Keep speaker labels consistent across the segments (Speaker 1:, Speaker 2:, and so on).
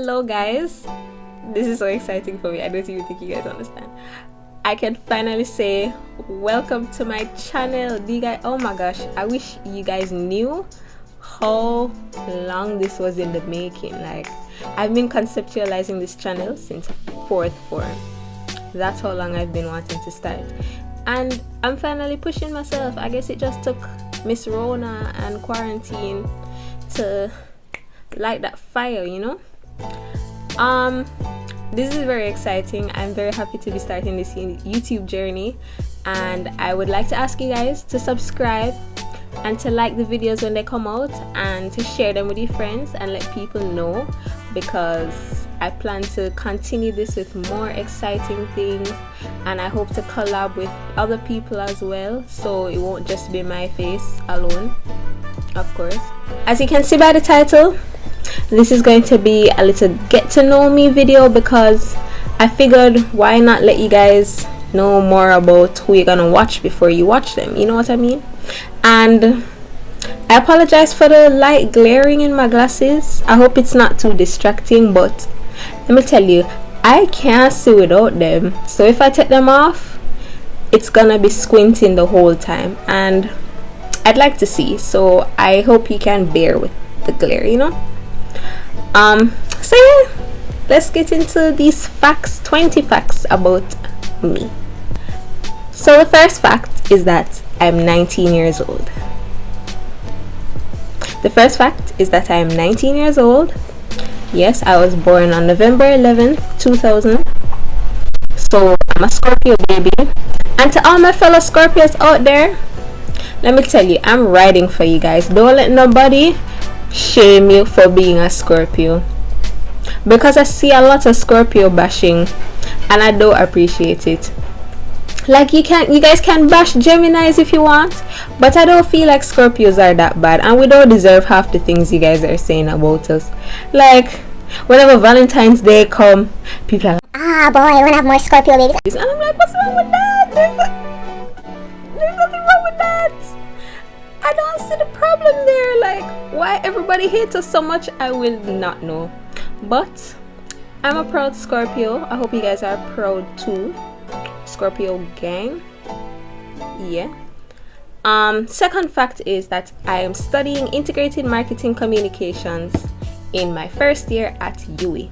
Speaker 1: Hello guys, this is so exciting for me. I don't even think you guys understand. I can finally say welcome to my channel. Do you guys, oh my gosh, I wish you guys knew how long this was in the making. Like, I've been conceptualizing this channel since fourth form. That's how long I've been wanting to start, and I'm finally pushing myself. I guess it just took Miss Rona and quarantine to light that fire, you know. This is very exciting. I'm very happy to be starting this YouTube journey, and I would like to ask you guys to subscribe and to like the videos when they come out, and to share them with your friends and let people know, because I plan to continue this with more exciting things, and I hope to collab with other people as well, so it won't just be my face alone, of course. As you can see by the title, this is going to be a little get to know me video, because I figured why not let you guys know more about who you're gonna watch before you watch them, you know what I mean? And I apologize for the light glaring in my glasses. I hope it's not too distracting, but let me tell you, I can't see without them, so if I take them off, it's gonna be squinting the whole time, and I'd like to see, so I hope you can bear with the glare, you know. So yeah, let's get into these facts. 20 facts about me. So the first fact is that I'm 19 years old. The first fact is that I am 19 years old. Yes, I was born on November 11th, 2000. So I'm a Scorpio baby. And to all my fellow Scorpios out there, let me tell you, I'm riding for you guys. Don't let nobody shame you for being a Scorpio, because I see a lot of Scorpio bashing and I don't appreciate it. Like, you guys can bash Geminis if you want, but I don't feel like Scorpios are that bad, and we don't deserve half the things you guys are saying about us. Like, whenever Valentine's Day come, people are like,
Speaker 2: ah boy, I wanna have more Scorpio babies.
Speaker 1: and I'm like, what's wrong with that? There's nothing wrong with that. I don't see the problem there. Like, why everybody hates us so much, I will not know. But I'm a proud Scorpio. I hope you guys are proud too. Scorpio gang. Yeah. Second fact is that I am studying integrated marketing communications in my first year at UWI.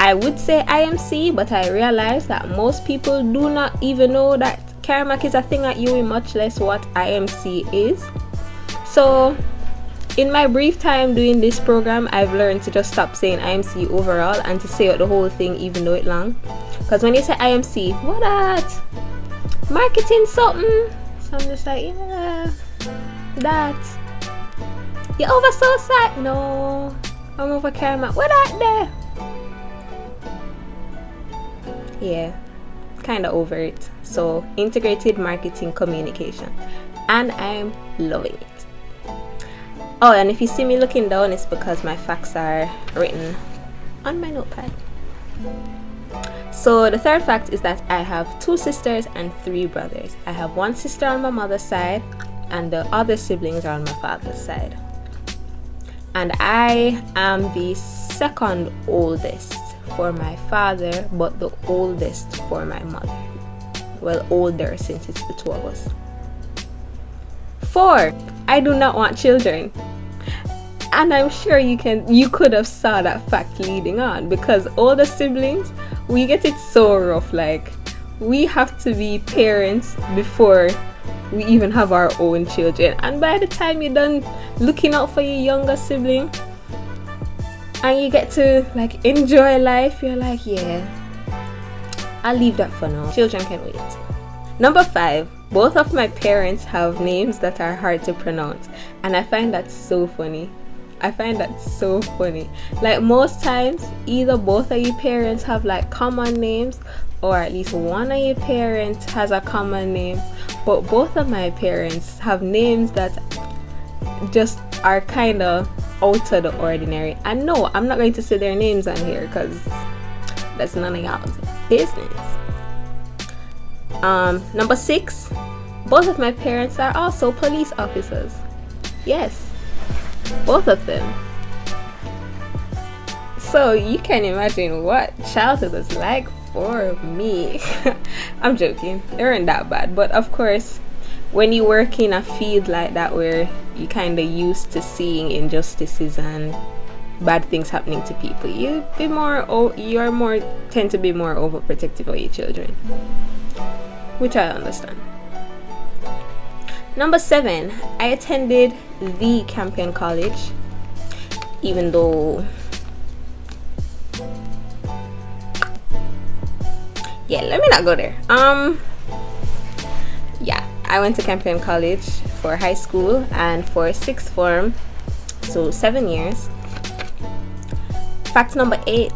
Speaker 1: I would say IMC, but I realize that most people do not even know that Karamak is a thing at UWI, much less what IMC is. So in my brief time doing this program, I've learned to just stop saying IMC overall and to say out the whole thing, even though it's long. Because when you say IMC, what that? Marketing something. So I'm just like, yeah, that. You over so sad? No, I'm over Karamak. What that there? Yeah, kind of over it. So integrated marketing communication, and I'm loving it. Oh, and if you see me looking down, it's because my facts are written on my notepad. So the third fact is that I have 2 sisters and 3 brothers. I have 1 sister on my mother's side, and the other siblings are on my father's side. And I am the second oldest for my father, but the oldest for my mother. Well, older, since it's the 2 of us. 4, I do not want children. And I'm sure you could have saw that fact leading on, because older siblings, we get it so rough. Like, we have to be parents before we even have our own children, and by the time you're done looking out for your younger sibling and you get to like enjoy life, you're like, yeah, I'll leave that for now. Children can wait. Number 5, both of my parents have names that are hard to pronounce, and I find that so funny. Like, most times, either both of your parents have like common names, or at least one of your parents has a common name, but both of my parents have names that just are kind of out of the ordinary. And no, I'm not going to say their names on here, because that's none of y'all's business. Number 6, both of my parents are also police officers. Yes, both of them. So you can imagine what childhood was like for me. I'm joking, they weren't that bad, but of course when you work in a field like that where you kind of used to seeing injustices and bad things happening to people, you tend to be more overprotective of your children, which I understand. Number 7, I attended the Campion College, even though let me not go there. I went to Campion College for high school and for sixth form, so 7 years. Fact number 8,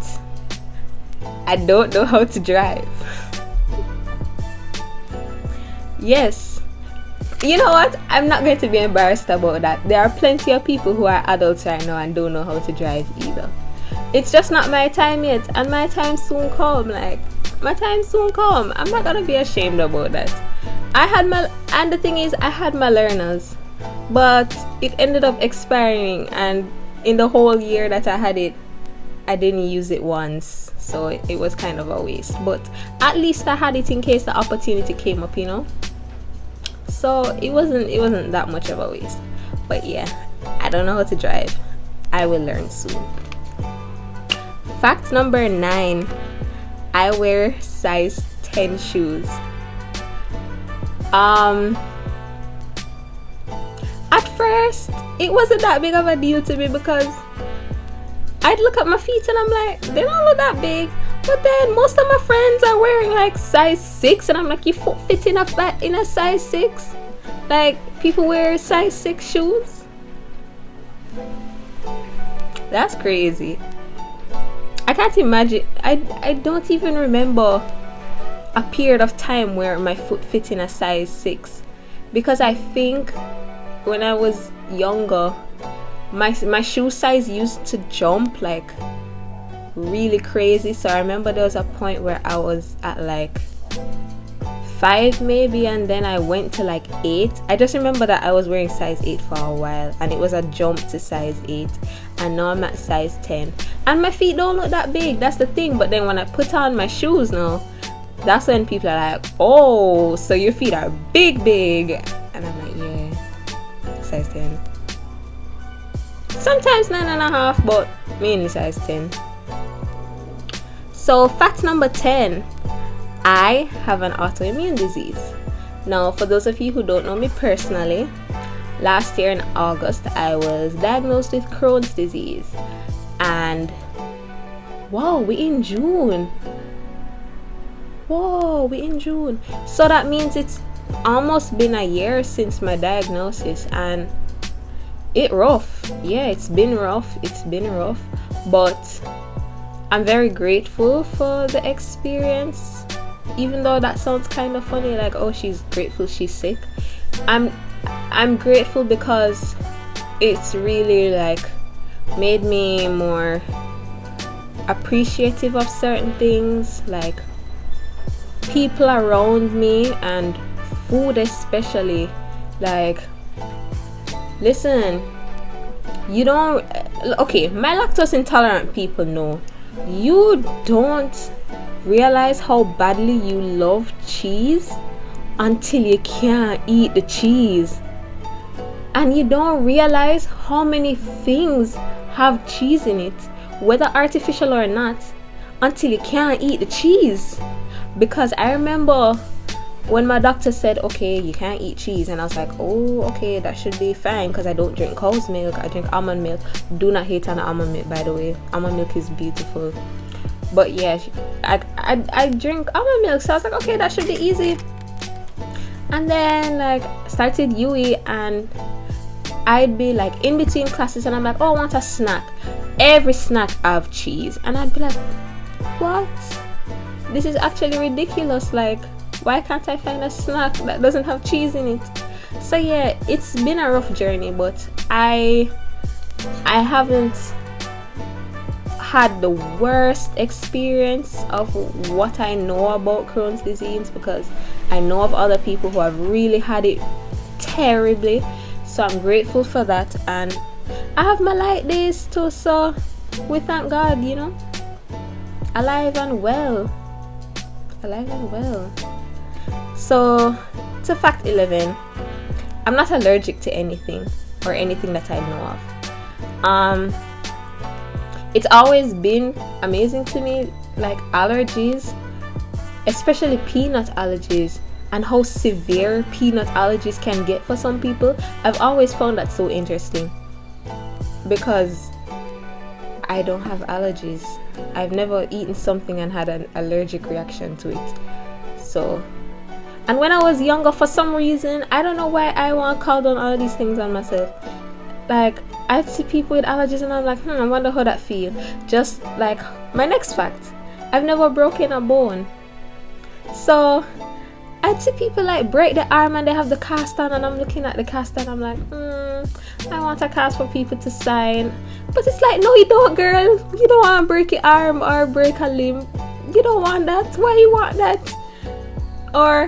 Speaker 1: I don't know how to drive. Yes, you know what, I'm not going to be embarrassed about that. There are plenty of people who are adults right now and don't know how to drive either. It's just not my time yet, and my time soon come. My time soon come. I'm not gonna be ashamed about that. And the thing is, I had my learners, but it ended up expiring, and in the whole year that I had it, I didn't use it once, so it was kind of a waste. But at least I had it in case the opportunity came up, so it wasn't that much of a waste. But yeah, I don't know how to drive. I will learn soon. Fact number 9, I wear size 10 shoes. At first it wasn't that big of a deal to me because I'd look at my feet and I'm like, they don't look that big. But then most of my friends are wearing like size 6, and I'm like, your foot fit in a size 6? Like, people wear size 6 shoes? That's crazy. I can't imagine. I don't even remember a period of time where my foot fit in a size 6, because I think when I was younger, my shoe size used to jump like really crazy. So I remember there was a point where I was at like 5 maybe, and then I went to like 8. I just remember that I was wearing size 8 for a while, and it was a jump to size 8, and now I'm at size 10, and my feet don't look that big. That's the thing. But then when I put on my shoes now, that's when people are like, oh, so your feet are big, and I'm like, yeah, size 10. Sometimes 9.5, but mainly size 10. So fact number 10, I have an autoimmune disease. Now, for those of you who don't know me personally, last year in August I was diagnosed with Crohn's disease, and wow, we in June. So that means it's almost been a year since my diagnosis, and it's been rough, but I'm very grateful for the experience. Even though that sounds kind of funny, like, oh, she's grateful she's sick, I'm grateful because it's really like made me more appreciative of certain things, like people around me and food especially. Like, listen, my lactose intolerant people know, you don't realize how badly you love cheese until you can't eat the cheese, and you don't realize how many things have cheese in it, whether artificial or not, until you can't eat the cheese. Because I remember when my doctor said, okay, you can't eat cheese, and I was like, oh, okay, that should be fine, because I don't drink cow's milk, I drink almond milk. Do not hate on almond milk, by the way. Almond milk is beautiful. But yeah, I drink almond milk, so I was like, okay, that should be easy. And then like started UE, and I'd be like in between classes, and I'm like, oh, I want a snack. Every snack have cheese, and I'd be like, what? This is actually ridiculous. Like, why can't I find a snack that doesn't have cheese in it? So yeah, it's been a rough journey, but I haven't had the worst experience of what I know about Crohn's disease, because I know of other people who have really had it terribly. So I'm grateful for that, and I have my light days too, so we thank God, you know, alive and well. So to fact 11, I'm not allergic to anything or anything that I know of. It's always been amazing to me, like allergies, especially peanut allergies, and how severe peanut allergies can get for some people. I've always found that so interesting because I don't have allergies. I've never eaten something and had an allergic reaction to it. So, and when I was younger, for some reason, I don't know why I want to call down all of these things on myself. Like, I'd see people with allergies and I'm like, I wonder how that feel. Just like my next fact, I've never broken a bone. So I'd see people like break the arm and they have the cast on, and I'm looking at the cast and I'm like, I want a cast for people to sign. But it's like, no, you don't, girl. You don't want to break your arm or break a limb. You don't want that. Why you want that? Or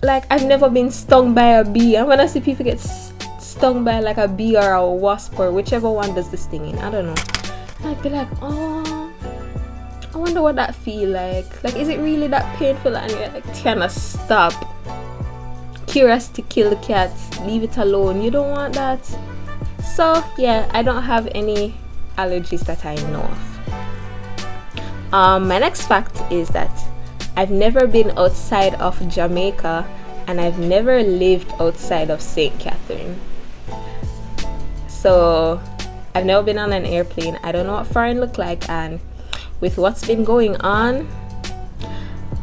Speaker 1: like, I've never been stung by a bee, and when I see people get stung by like a bee or a wasp or whichever one does the stinging, I don't know, I'd be like, oh, I wonder what that feel like. Like, is it really that painful? And you're like, Tiana, stop. Curiosity kill the cat. Leave it alone. You don't want that. So yeah, I don't have any allergies that I know of. My next fact is that I've never been outside of Jamaica, and I've never lived outside of St. Catherine. So I've never been on an airplane. I don't know what foreign look like, and with what's been going on,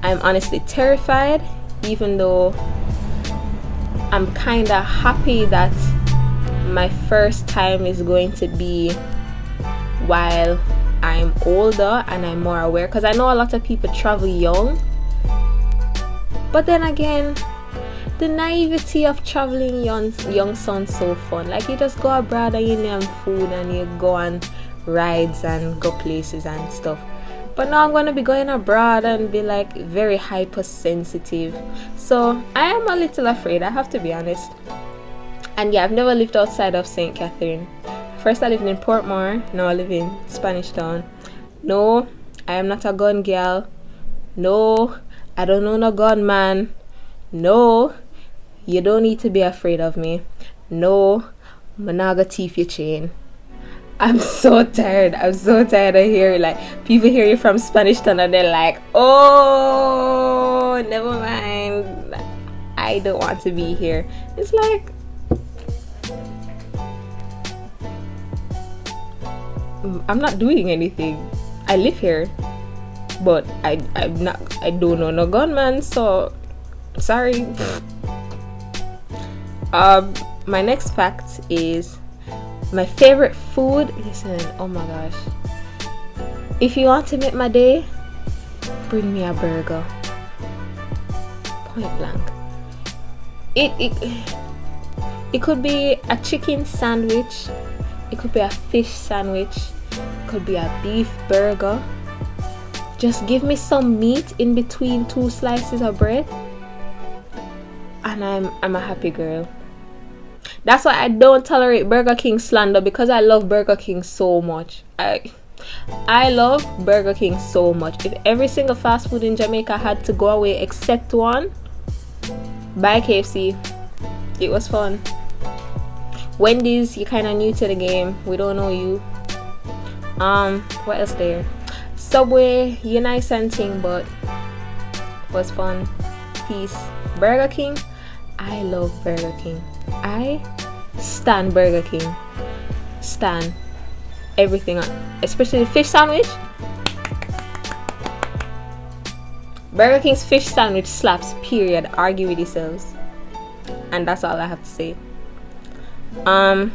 Speaker 1: I'm honestly terrified, even though I'm kind of happy that my first time is going to be while I'm older and I'm more aware, because I know a lot of people travel young, but then again, the naivety of traveling young sounds so fun. Like, you just go abroad and you name food and you go on rides and go places and stuff. But now I'm going to be going abroad and be like very hypersensitive. So I am a little afraid, I have to be honest. And yeah, I've never lived outside of St. Catherine. First I lived in Portmore, now I live in Spanish Town. No, I am not a gun girl. No, I don't know no gunman. No, you don't need to be afraid of me. No, I'm not gonna teeth your chain. I'm so tired of hearing like people hear you from Spanish Town and they're like, oh, never mind, I don't want to be here. It's like, I'm not doing anything. I live here, but I don't know no gunman, so sorry. My next fact is my favorite food. Listen, oh my gosh, if you want to make my day, bring me a burger. Point blank. It could be a chicken sandwich, it could be a fish sandwich, it could be a beef burger. Just give me some meat in between 2 slices of bread and I'm a happy girl. That's why I don't tolerate Burger King slander, because I love Burger King so much. I love Burger King so much. If every single fast food in Jamaica had to go away except one, buy KFC. It was fun. Wendy's, you're kind of new to the game. We don't know you. What else there? Subway, you're nice and thing, but was fun. Peace. Burger King, I love Burger King. I stan Burger King. Stan everything, especially the fish sandwich. Burger King's fish sandwich slaps, period. Argue with yourselves. And that's all I have to say. My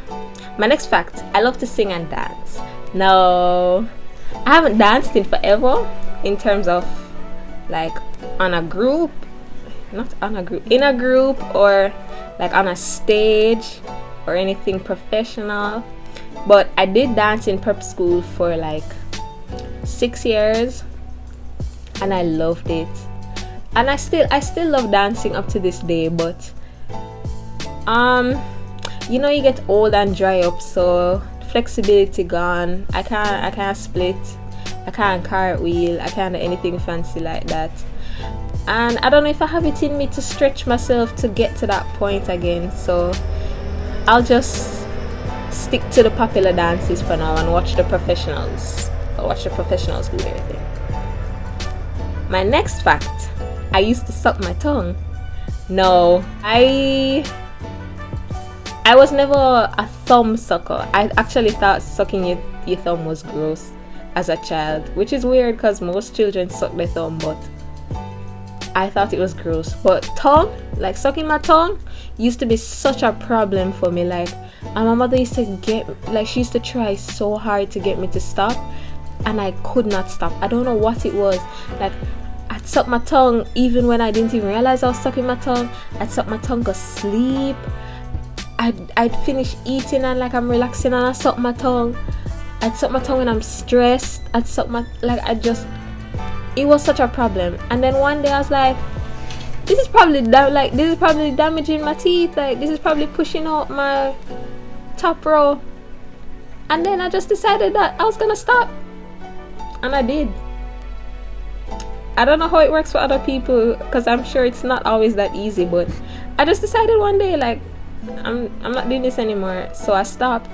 Speaker 1: next fact, I love to sing and dance. No, I haven't danced in forever, in terms of like on a group, not on a group, in a group, or like on a stage or anything professional. But I did dance in prep school for like 6 years and I loved it. And I still love dancing up to this day, but you know, you get old and dry up, so flexibility gone. I can't split, I can't cartwheel, I can't do anything fancy like that. And I don't know if I have it in me to stretch myself to get to that point again, so I'll just stick to the popular dances for now and watch the professionals. I'll watch the professionals do their thing. My next fact, I used to suck my tongue. No, I was never a thumb sucker. I actually thought sucking your thumb was gross as a child, which is weird because most children suck their thumb, but I thought it was gross. But tongue, like sucking my tongue, used to be such a problem for me. Like, and my mother used to she used to try so hard to get me to stop, and I could not stop. I don't know what it was. Like, I'd suck my tongue even when I didn't even realize I was sucking my tongue. I'd suck my tongue to sleep. I'd finish eating and like I'm relaxing and I suck my tongue. I'd suck my tongue when I'm stressed. I'd suck my it was such a problem. And then one day I was like, this is probably damaging my teeth. Like, this is probably pushing out my top row. And then I just decided that I was gonna stop, and I did. I don't know how it works for other people, because I'm sure it's not always that easy, but I just decided one day, like, I'm not doing this anymore. So I stopped,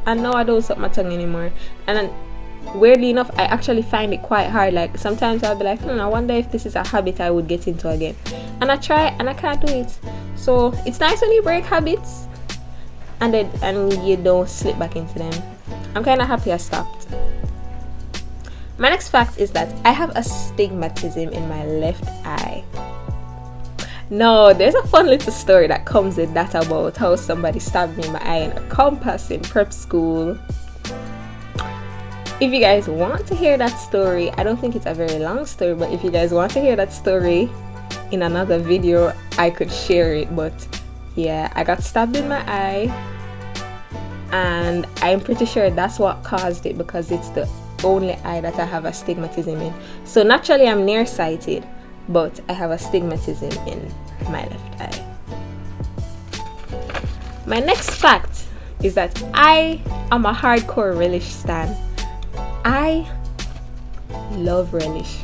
Speaker 1: and now I don't suck my tongue anymore. And then, weirdly enough, I actually find it quite hard. Like, sometimes I'll be like, I wonder if this is a habit I would get into again. And I try and I can't do it. So it's nice when you break habits and you don't slip back into them. I'm kind of happy I stopped. My next fact is that I have astigmatism in my left eye. No, there's a fun little story that comes with that about how somebody stabbed me in my eye in a compass in prep school. If you guys want to hear that story, I don't think it's a very long story, but if you guys want to hear that story in another video, I could share it. But yeah, I got stabbed in my eye, and I'm pretty sure that's what caused it, because it's the only eye that I have astigmatism in. So naturally I'm nearsighted, but I have astigmatism in my left eye. My next fact is that I am a hardcore relish stan. I love relish.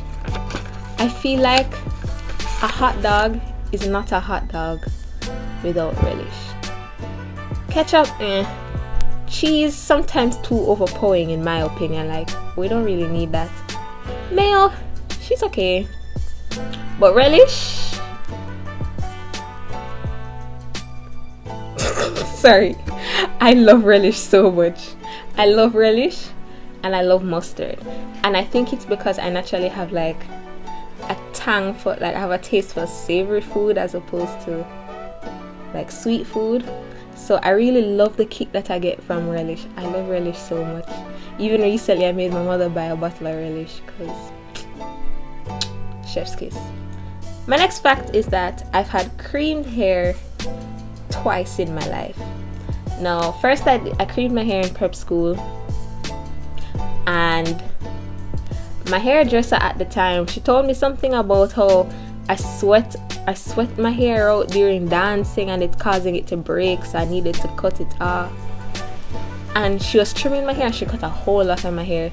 Speaker 1: I feel like a hot dog is not a hot dog without relish. Ketchup, cheese, sometimes too overpowering in my opinion. Like, we don't really need that. Mayo, she's okay, but relish, sorry, I love relish so much. I love relish, and I love mustard, and I think it's because I naturally have like a tang for, like, I have a taste for savory food as opposed to like sweet food. So I really love the kick that I get from relish. I love relish so much. Even recently I made my mother buy a bottle of relish, because chef's kiss. My next fact is that I've had creamed hair twice in my life. Now, first I creamed my hair in prep school, and my hairdresser at the time, she told me something about how I sweat my hair out during dancing and it's causing it to break, so I needed to cut it off. And she was trimming my hair and she cut a whole lot of my hair.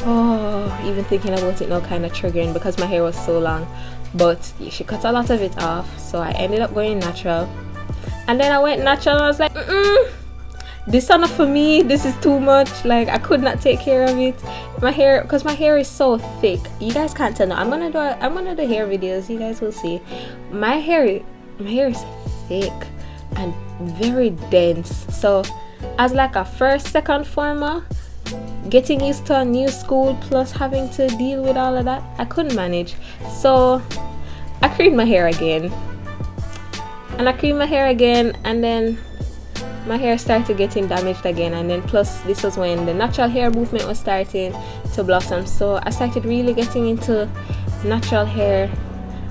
Speaker 1: Oh, even thinking about it now kind of triggering, because my hair was so long. But yeah, she cut a lot of it off, so I ended up going natural. And then I went natural and I was like, this is not for me, this is too much. Like, I could not take care of it. My hair, because my hair is so thick, you guys can't tell now. I'm gonna do hair videos, you guys will see. My hair is thick and very dense. So as like a second former, getting used to a new school plus having to deal with all of that, I couldn't manage. So I creamed my hair again, and then my hair started getting damaged again. And then plus this was when the natural hair movement was starting to blossom, so I started really getting into natural hair.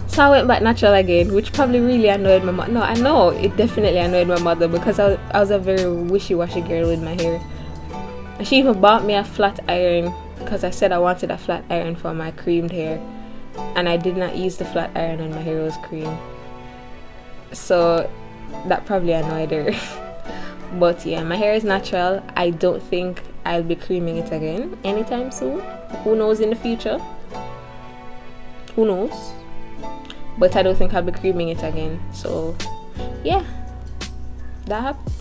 Speaker 1: So I went back natural again, which probably really annoyed my mother. No, I know it definitely annoyed my mother, because I was a very wishy-washy girl with my hair. And she even bought me a flat iron, because I said I wanted a flat iron for my creamed hair, and I did not use the flat iron when my hair was creamed. So that probably annoyed her. But yeah, my hair is natural. I don't think I'll be creaming it again anytime soon. Who knows in the future? Who knows? But I don't think I'll be creaming it again. So yeah, that happened.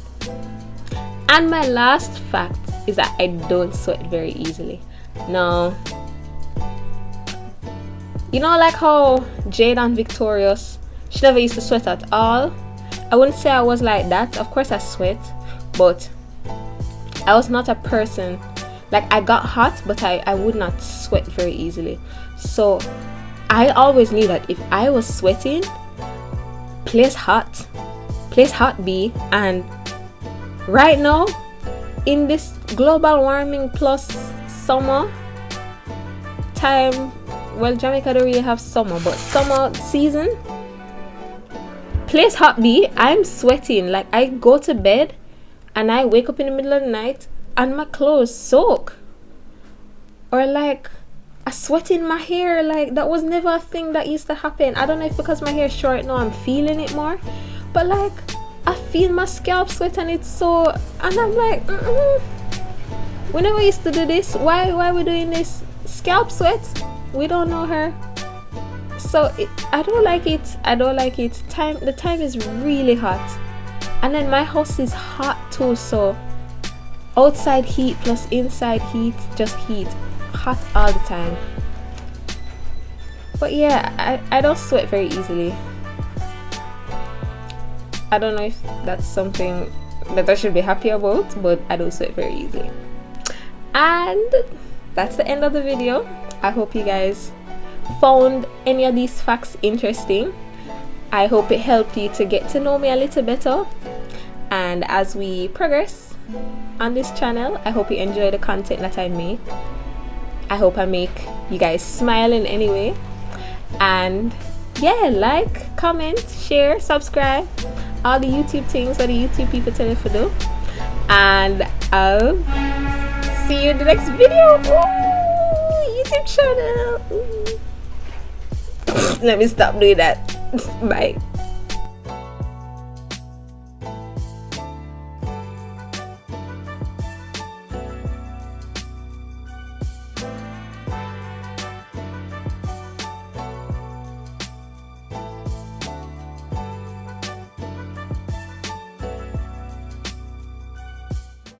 Speaker 1: And my last fact is that I don't sweat very easily. Now, you know, like how Jade and Victorious, she never used to sweat at all. I wouldn't say I was like that. Of course I sweat, but I was not a person, like I got hot, but I would not sweat very easily. So I always knew that if I was sweating, place hot be. And right now, in this global warming plus summer time, well, Jamaica don't really have summer, but summer season, place hot be, I'm sweating. Like I go to bed and I wake up in the middle of the night and my clothes soak, or like I sweat in my hair. Like that was never a thing that used to happen. I don't know if because my hair is short now I'm feeling it more, but like I feel my scalp sweat and it's so, and I'm like, we never used to do this. Why we doing this? Scalp sweat? We don't know her. So I don't like it. The time is really hot, and then my house is hot too, so outside heat plus inside heat, just heat, hot all the time. But yeah, I don't sweat very easily. I don't know if that's something that I should be happy about, but I don't sweat very easily. And that's the end of the video. I hope you guys found any of these facts interesting. I hope it helped you to get to know me a little better. And as we progress on this channel, I hope you enjoy the content that I make. I hope I make you guys smile in any way. And yeah, like, comment, share, subscribe, all the YouTube things that the YouTube people tell you to do. And I'll see you in the next video. Ooh, YouTube channel. Ooh. Let me stop doing that. Bye.